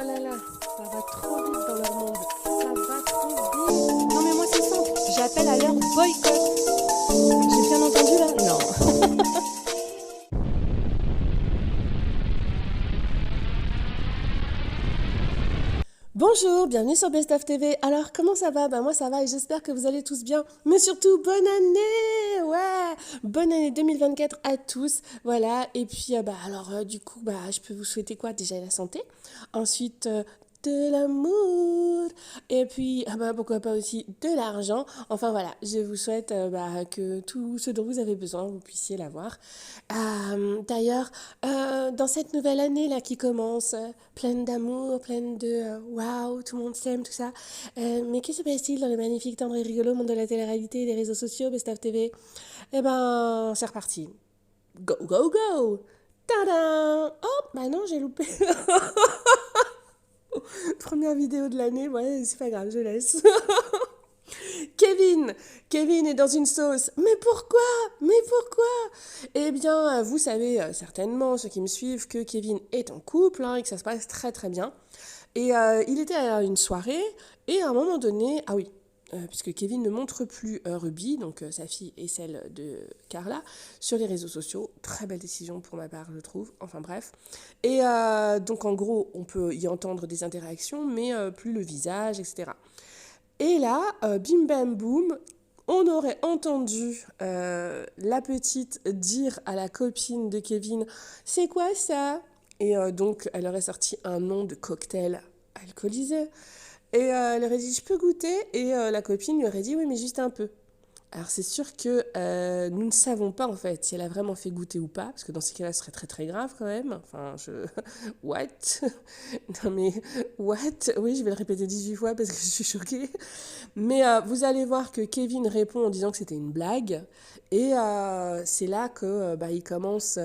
là là, ça va trop vite dans leur monde. Ça va trop vite. Non mais moi c'est simple, j'appelle à leur boycott. J'ai bien entendu là? Non. Bonjour, bienvenue sur Best of TV. Alors, comment ça va? Moi ça va et j'espère que vous allez tous bien. Mais surtout, bonne année! Ouais! Bonne année 2024 à tous. Voilà, et puis du coup, je peux vous souhaiter quoi? Déjà la santé. Ensuite, de l'amour. Et puis, pourquoi pas aussi de l'argent. Enfin voilà, je vous souhaite que tout ce dont vous avez besoin, vous puissiez l'avoir. D'ailleurs, dans cette nouvelle année là qui commence, pleine d'amour, pleine de waouh, tout le monde s'aime, tout ça. Mais que se passe-t-il dans le magnifique, tendre et rigolo monde de la télé-réalité et des réseaux sociaux, Best of TV? Eh ben, c'est reparti. Go, go, go! Tadam! Oh, bah non, j'ai loupé. Première vidéo de l'année, ouais, c'est pas grave, je laisse. Kevin Kevin est dans une sauce. Mais pourquoi? Mais pourquoi? Eh bien, vous savez certainement, ceux qui me suivent, que Kevin est en couple et que ça se passe très très bien. Et il était à une soirée et à un moment donné, ah oui, puisque Kevin ne montre plus Ruby, donc sa fille et celle de Carla, sur les réseaux sociaux. Très belle décision pour ma part, je trouve. Enfin bref. Et donc en gros, on peut y entendre des interactions, mais plus le visage, etc. Et là, bim bam boum, on aurait entendu la petite dire à la copine de Kevin, c'est quoi ça? Et donc, elle aurait sorti un nom de cocktail alcoolisé. Et elle aurait dit, je peux goûter? Et la copine lui aurait dit, oui, mais juste un peu. Alors c'est sûr que nous ne savons pas en fait si elle a vraiment fait goûter ou pas, parce que dans ces cas-là, ce serait très très grave quand même. Enfin, What? Non mais, what? Oui, je vais le répéter 18 fois parce que je suis choquée. Mais vous allez voir que Kevin répond en disant que c'était une blague. Et c'est là que il commence,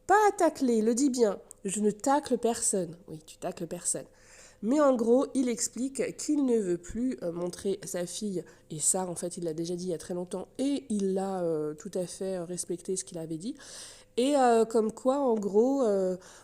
pas à tacler, il le dit bien. Je ne tacle personne. Oui, tu tacles personne. Mais en gros, il explique qu'il ne veut plus montrer sa fille, et ça, en fait, il l'a déjà dit il y a très longtemps, et il l'a tout à fait respecté ce qu'il avait dit. Et comme quoi, en gros,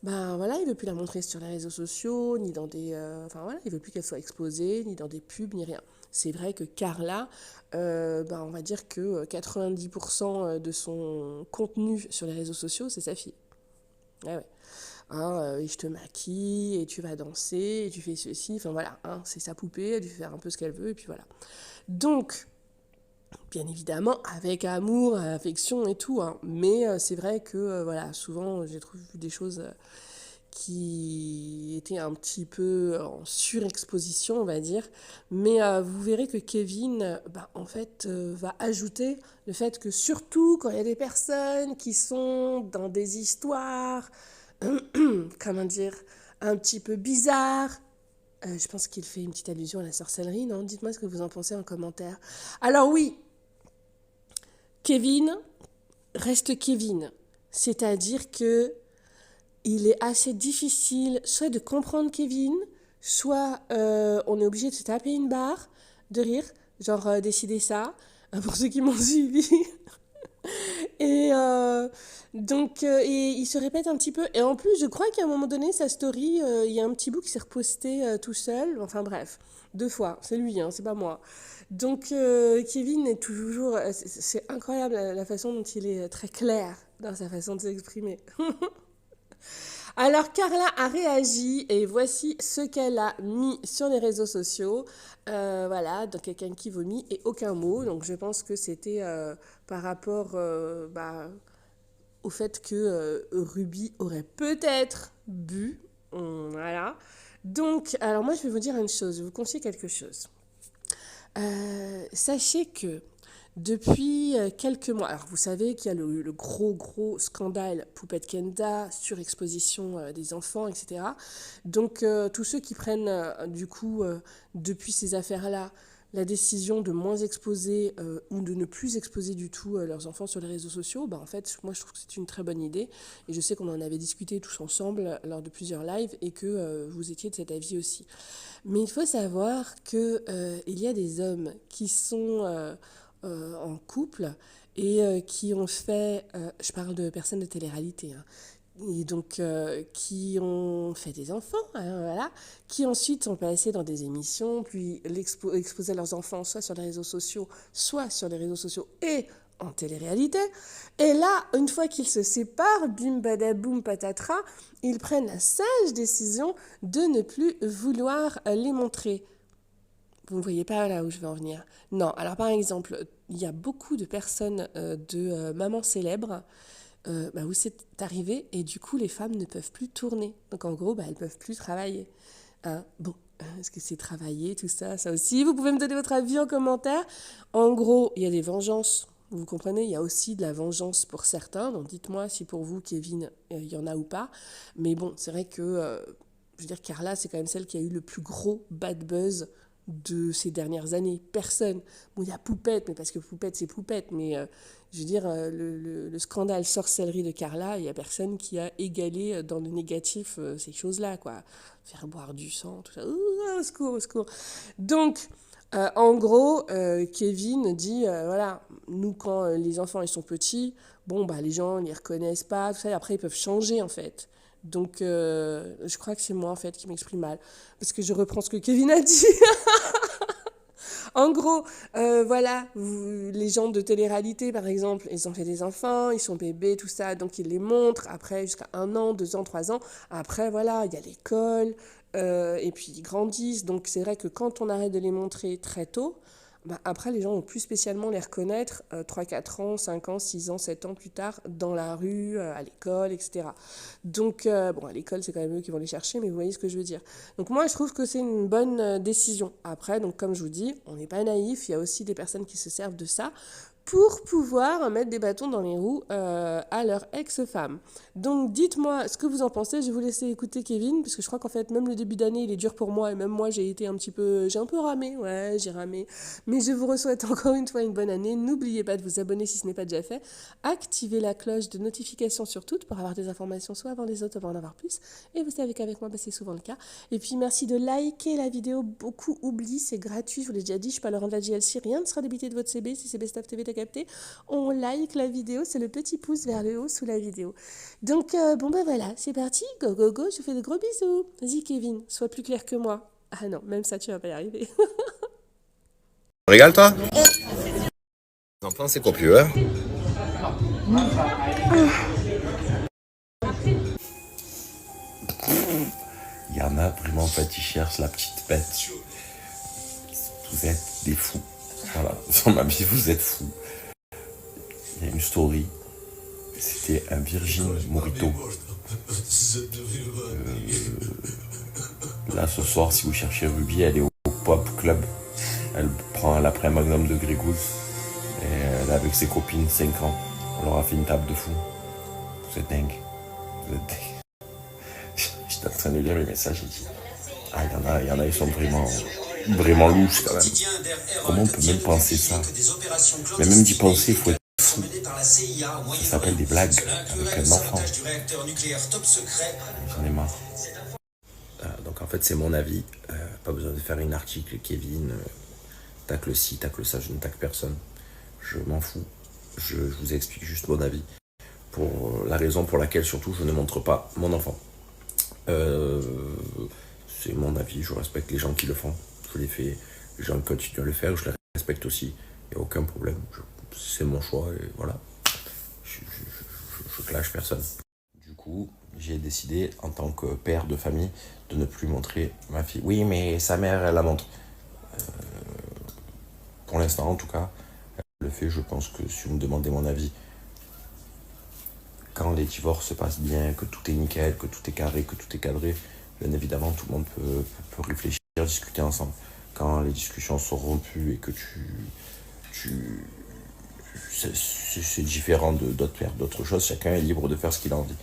voilà, il veut plus la montrer sur les réseaux sociaux, ni dans des... enfin voilà, il veut plus qu'elle soit exposée, ni dans des pubs, ni rien. C'est vrai que Carla, on va dire que 90% de son contenu sur les réseaux sociaux, c'est sa fille. Ouais, ouais. Et je te maquille, et tu vas danser, et tu fais ceci, enfin voilà, c'est sa poupée, elle lui fait faire un peu ce qu'elle veut, et puis voilà. Donc, bien évidemment, avec amour, affection et tout, mais c'est vrai que, souvent, j'ai trouvé des choses qui étaient un petit peu en surexposition, on va dire, mais vous verrez que Kevin, en fait, va ajouter le fait que surtout quand il y a des personnes qui sont dans des histoires comment dire, un petit peu bizarre. Je pense qu'il fait une petite allusion à la sorcellerie, non? Dites-moi ce que vous en pensez en commentaire. Alors oui, Kevin reste Kevin. C'est-à-dire que il est assez difficile soit de comprendre Kevin, soit on est obligé de se taper une barre de rire, genre décider ça, pour ceux qui m'ont suivi. Et et il se répète un petit peu. Et en plus, je crois qu'à un moment donné, sa story, il y a un petit bout qui s'est reposté tout seul. Enfin bref, 2 fois. C'est lui, c'est pas moi. Donc Kevin est toujours... c'est incroyable la façon dont il est très clair dans sa façon de s'exprimer. Alors Carla a réagi et voici ce qu'elle a mis sur les réseaux sociaux. Voilà, donc quelqu'un qui vomit et aucun mot. Donc je pense que c'était par rapport au fait que Ruby aurait peut-être bu. Voilà. Donc, alors moi je vais vous dire une chose, je vais vous confier quelque chose. Sachez que depuis quelques mois, alors vous savez qu'il y a le gros scandale Poupette Kenda, surexposition des enfants, etc. Donc tous ceux qui prennent depuis ces affaires-là, la décision de moins exposer ou de ne plus exposer du tout leurs enfants sur les réseaux sociaux, en fait, moi je trouve que c'est une très bonne idée. Et je sais qu'on en avait discuté tous ensemble lors de plusieurs lives et que vous étiez de cet avis aussi. Mais il faut savoir qu'il y a des hommes qui sont en couple et qui ont fait, je parle de personnes de télé-réalité, et donc qui ont fait des enfants, hein, voilà, qui ensuite sont passés dans des émissions, puis exposaient leurs enfants soit sur les réseaux sociaux, soit sur les réseaux sociaux et en télé-réalité. Et là, une fois qu'ils se séparent, bim badaboum patatras, ils prennent la sage décision de ne plus vouloir les montrer. Vous ne voyez pas là où je veux en venir. Non, alors par exemple, il y a beaucoup de personnes de mamans célèbres où c'est arrivé et du coup les femmes ne peuvent plus tourner. Donc en gros, elles ne peuvent plus travailler. Hein, bon, est-ce que c'est travailler, tout ça, ça aussi? Vous pouvez me donner votre avis en commentaire. En gros, il y a des vengeances. Vous comprenez, il y a aussi de la vengeance pour certains. Donc dites-moi si pour vous, Kevin, il y en a ou pas. Mais bon, c'est vrai que, je veux dire, Carla, c'est quand même celle qui a eu le plus gros bad buzz de ces dernières années. Personne. Bon, il y a Poupette, mais parce que Poupette, c'est Poupette. Mais je veux dire, le scandale sorcellerie de Carla, il n'y a personne qui a égalé dans le négatif ces choses-là, quoi. Faire boire du sang, tout ça. Ouh, au secours, au secours. Donc, en gros, Kevin dit, voilà, nous, quand les enfants, ils sont petits, bon, les gens, ils les reconnaissent pas, tout ça, et après, ils peuvent changer, en fait. Donc, je crois que c'est moi, en fait, qui m'exprime mal. Parce que je reprends ce que Kevin a dit. En gros, voilà, les gens de télé-réalité, par exemple, ils ont fait des enfants, ils sont bébés, tout ça, donc ils les montrent, après, jusqu'à 1 an, 2 ans, 3 ans. Après, voilà, il y a l'école, et puis ils grandissent. Donc c'est vrai que quand on arrête de les montrer très tôt, après, les gens vont plus spécialement les reconnaître 3, 4 ans, 5 ans, 6 ans, 7 ans plus tard, dans la rue, à l'école, etc. Donc, bon, à l'école, c'est quand même eux qui vont les chercher, mais vous voyez ce que je veux dire. Donc, moi, je trouve que c'est une bonne décision. Après, donc, comme je vous dis, on n'est pas naïf, il y a aussi des personnes qui se servent de ça pour pouvoir mettre des bâtons dans les roues à leur ex-femme. Donc dites-moi ce que vous en pensez. Je vais vous laisser écouter Kevin, parce que je crois qu'en fait même le début d'année il est dur pour moi, et même moi j'ai un peu ramé, ouais j'ai ramé. Mais je vous souhaite encore une fois une bonne année. N'oubliez pas de vous abonner si ce n'est pas déjà fait. Activez la cloche de notification sur toutes pour avoir des informations soit avant les autres, soit pour en avoir plus. Et vous savez qu'avec moi c'est souvent le cas. Et puis merci de liker la vidéo, beaucoup oublient, c'est gratuit, je vous l'ai déjà dit, je ne suis pas Laurent de la JLC, rien ne sera débité de votre CB si c'est Best of TV. Capté, on like la vidéo, c'est le petit pouce vers le haut sous la vidéo. Donc voilà, c'est parti, go go go, je vous fais de gros bisous. Vas-y Kevin, sois plus clair que moi. Ah non, même ça tu vas pas y arriver. Régale toi. Les enfants c'est quoi plus Il y en a vraiment pas qui cherchent la petite bête. Vous êtes des fous. Voilà, dans ma vie, vous êtes fous. Il y a une story. C'était un Virgin Morito. Là, ce soir, si vous cherchez Ruby, elle est au Pop Club. Elle prend un magnum de Grey Goose. Et elle est avec ses copines, 5 ans. On leur a fait une table de fou. Vous êtes dingue. Vous êtes dingue. J'étais en train de lire les messages et dit, ah, il y en a, ils sont vraiment louches quand même. Comment on peut même penser ça? Mais même d'y penser, il faut être fou. Ça s'appelle des blagues avec un enfant. J'en ai marre. Donc en fait, c'est mon avis. Pas besoin de faire un article, Kevin. Tacle ci, tacle ça, je ne tacle personne. Je m'en fous. Je vous explique juste mon avis. Pour la raison pour laquelle, surtout, je ne montre pas mon enfant. C'est mon avis, je respecte les gens qui le font. Je l'ai fait, les gens continuent à le faire, je les respecte aussi. Il n'y a aucun problème. C'est mon choix et voilà. Je clash personne. Du coup, j'ai décidé, en tant que père de famille, de ne plus montrer ma fille. Oui, mais sa mère, elle la montre. Pour l'instant, en tout cas, elle le fait. Je pense que si vous me demandez mon avis, quand les divorces se passent bien, que tout est nickel, que tout est carré, que tout est cadré, bien évidemment, tout le monde peut réfléchir, discuter ensemble. Quand les discussions sont rompues et que c'est différent d'autres pères, d'autres choses, chacun est libre de faire ce qu'il a envie.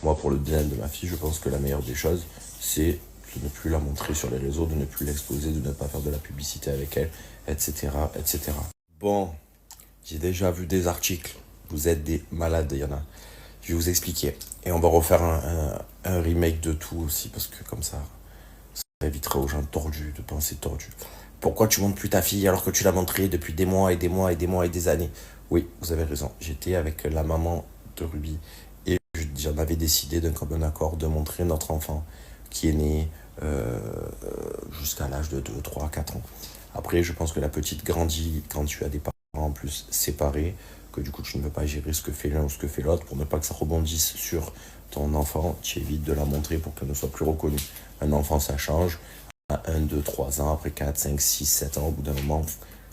Moi, pour le bien de ma fille, je pense que la meilleure des choses, c'est de ne plus la montrer sur les réseaux, de ne plus l'exposer, de ne pas faire de la publicité avec elle, etc., etc. Bon, j'ai déjà vu des articles. Vous êtes des malades, il y en a. Je vais vous expliquer. Et on va refaire un remake de tout aussi, parce que comme ça évitera aux gens tordus de penser tordus. Pourquoi tu montres plus ta fille alors que tu l'as montrée depuis des mois et des mois et des mois et des années? Oui, vous avez raison. J'étais avec la maman de Ruby et je j'en avais décidé d'un commun accord de montrer notre enfant qui est né jusqu'à l'âge de 2, 3, 4 ans. Après, je pense que la petite grandit quand tu as des parents en plus séparés, que du coup tu ne veux pas gérer ce que fait l'un ou ce que fait l'autre, pour ne pas que ça rebondisse sur ton enfant, tu évites de la montrer pour qu'elle ne soit plus reconnue. Un enfant, ça change. À 1, 2, 3 ans, après 4, 5, 6, 7 ans, au bout d'un moment,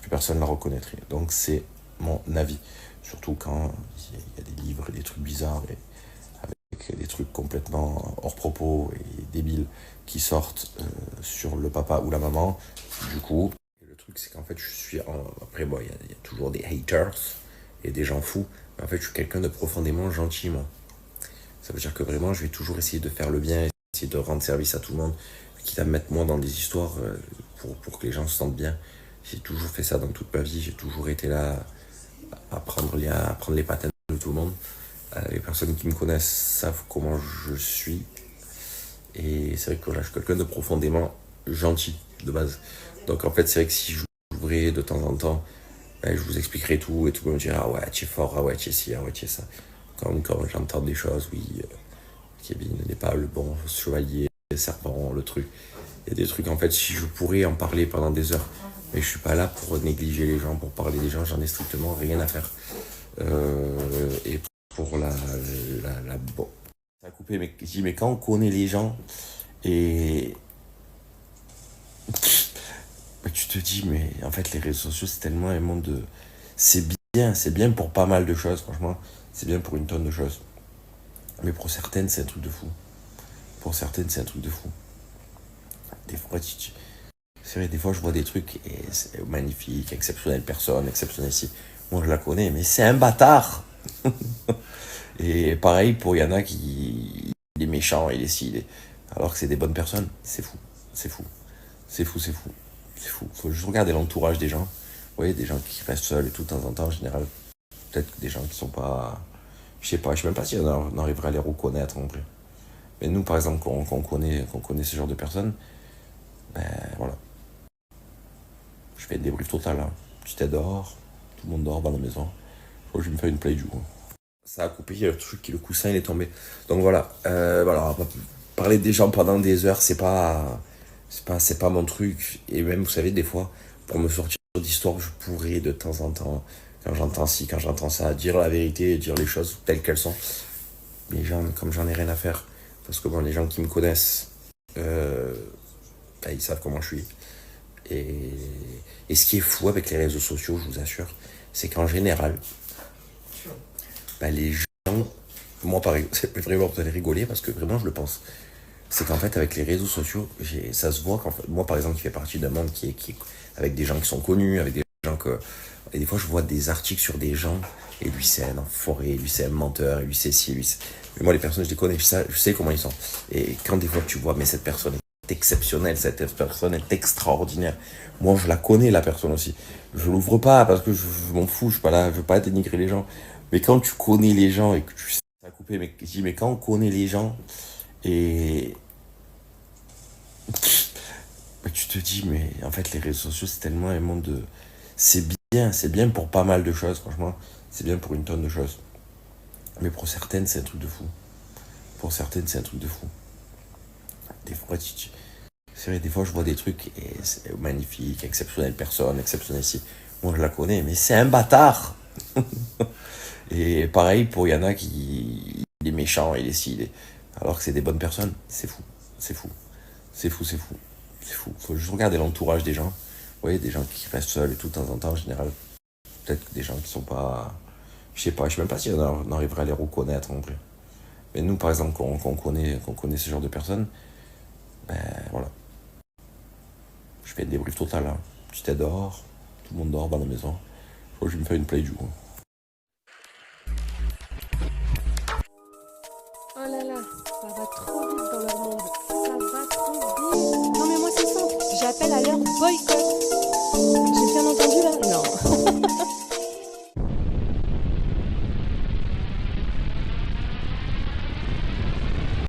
plus personne ne la reconnaîtrait. Donc c'est mon avis. Surtout quand il y a des livres et des trucs bizarres, et avec des trucs complètement hors propos et débiles qui sortent sur le papa ou la maman. Du coup, le truc c'est qu'en fait je suis... Après bon, il y a toujours des haters et des gens fous. Mais en fait je suis quelqu'un de profondément gentil, moi. Ça veut dire que vraiment je vais toujours essayer de faire le bien, essayer de rendre service à tout le monde, quitte à me mettre moi dans des histoires pour que les gens se sentent bien. J'ai toujours fait ça dans toute ma vie, j'ai toujours été là à prendre les patates de tout le monde. Les personnes qui me connaissent savent comment je suis. Et c'est vrai que là, je suis quelqu'un de profondément gentil, de base. Donc en fait, c'est vrai que si j'ouvrais de temps en temps, je vous expliquerai tout, et tout le monde me dirait, ah ouais, tu es fort, ah ouais, tu es ci, ah ouais, tu es ça. Quand j'entends des choses, oui, Kevin n'est pas le bon chevalier, le serpent, le truc. Il y a des trucs, en fait, si je pourrais en parler pendant des heures, mais je suis pas là pour négliger les gens, pour parler des gens, j'en ai strictement rien à faire. Et pour bon, ça a coupé, mais je dis, mais quand on connaît les gens, et bah, tu te dis, mais en fait, les réseaux sociaux, c'est tellement un monde de... c'est bien pour pas mal de choses, franchement, c'est bien pour une tonne de choses. Mais pour certaines, c'est un truc de fou. Pour certaines, c'est un truc de fou. Des fois, c'est vrai, des fois, je vois des trucs et c'est magnifique, exceptionnelle personne, exceptionnelle ici. Moi, je la connais, mais c'est un bâtard. Et pareil, il y en a qui... Il est méchant, il est ci, alors que c'est des bonnes personnes. C'est fou, c'est fou. C'est fou, c'est fou. C'est fou. Faut juste regarder l'entourage des gens. Vous voyez, des gens qui restent seuls et tout, de temps en temps, en général. Peut-être que des gens qui sont pas... Je sais même pas si on arriverait à les reconnaître en vrai. Mais nous, par exemple, qu'on connaît ce genre de personnes, ben voilà. Je fais le débrief total, hein. Tu t'es dehors, tout le monde dort dans la maison. Je vais me faire une play du coup. Ça a coupé, il y a le coussin il est tombé. Donc voilà, voilà, on va pas parler des gens pendant des heures, c'est pas mon truc. Et même, vous savez, des fois, pour me sortir d'histoire, je pourrais de temps en temps, quand j'entends ci, quand j'entends ça, dire la vérité, dire les choses telles qu'elles sont. Les gens, comme j'en ai rien à faire, parce que bon, les gens qui me connaissent, ils savent comment je suis. Et ce qui est fou avec les réseaux sociaux, je vous assure, c'est qu'en général, les gens, moi pareil, c'est vraiment, vous allez rigoler parce que vraiment je le pense. C'est qu'en fait, avec les réseaux sociaux, ça se voit qu'en fait, moi par exemple, qui fais partie d'un monde qui est avec des gens qui sont connus, avec des gens que. Et des fois, je vois des articles sur des gens, et lui c'est un enfoiré, lui c'est un menteur, et lui c'est ci, lui c'est. Mais moi, les personnes, je les connais, je sais comment ils sont. Et quand des fois tu vois, mais cette personne est exceptionnelle, cette personne est extraordinaire. Moi, je la connais, la personne aussi. Je l'ouvre pas parce que je m'en fous, je suis pas là, je veux pas dénigrer les gens. Mais quand tu connais les gens et que tu sais, ça a coupé, mais je dis, mais quand on connaît les gens et bah, tu te dis, mais en fait, les réseaux sociaux, c'est tellement un monde de... c'est bien pour pas mal de choses, franchement. C'est bien pour une tonne de choses. Mais pour certaines, c'est un truc de fou. Pour certaines, c'est un truc de fou. Des fois, c'est vrai, des fois, je vois des trucs et c'est magnifique, exceptionnelle personne, exceptionnelle ici. Moi, je la connais, mais c'est un bâtard. Et pareil, il y en a qui... Il est méchant, il est ci, alors que c'est des bonnes personnes. C'est fou, c'est fou. C'est fou, c'est fou. C'est fou. Faut juste regarder l'entourage des gens. Vous voyez, des gens qui restent seuls et tout, de temps en temps, en général. Peut-être que des gens qui sont pas... Je sais même pas si on arriverait à les reconnaître en vrai. Mais nous, par exemple, qu'on connaît ce genre de personnes, ben voilà. Je fais le débrief total, hein. Tu t'es dehors, tout le monde dort dans la maison. Je vais me faire une play du coup. Oh là là, ça va trop vite dans leur monde. Ça va trop vite. Non mais moi c'est simple, j'appelle à leur boycott.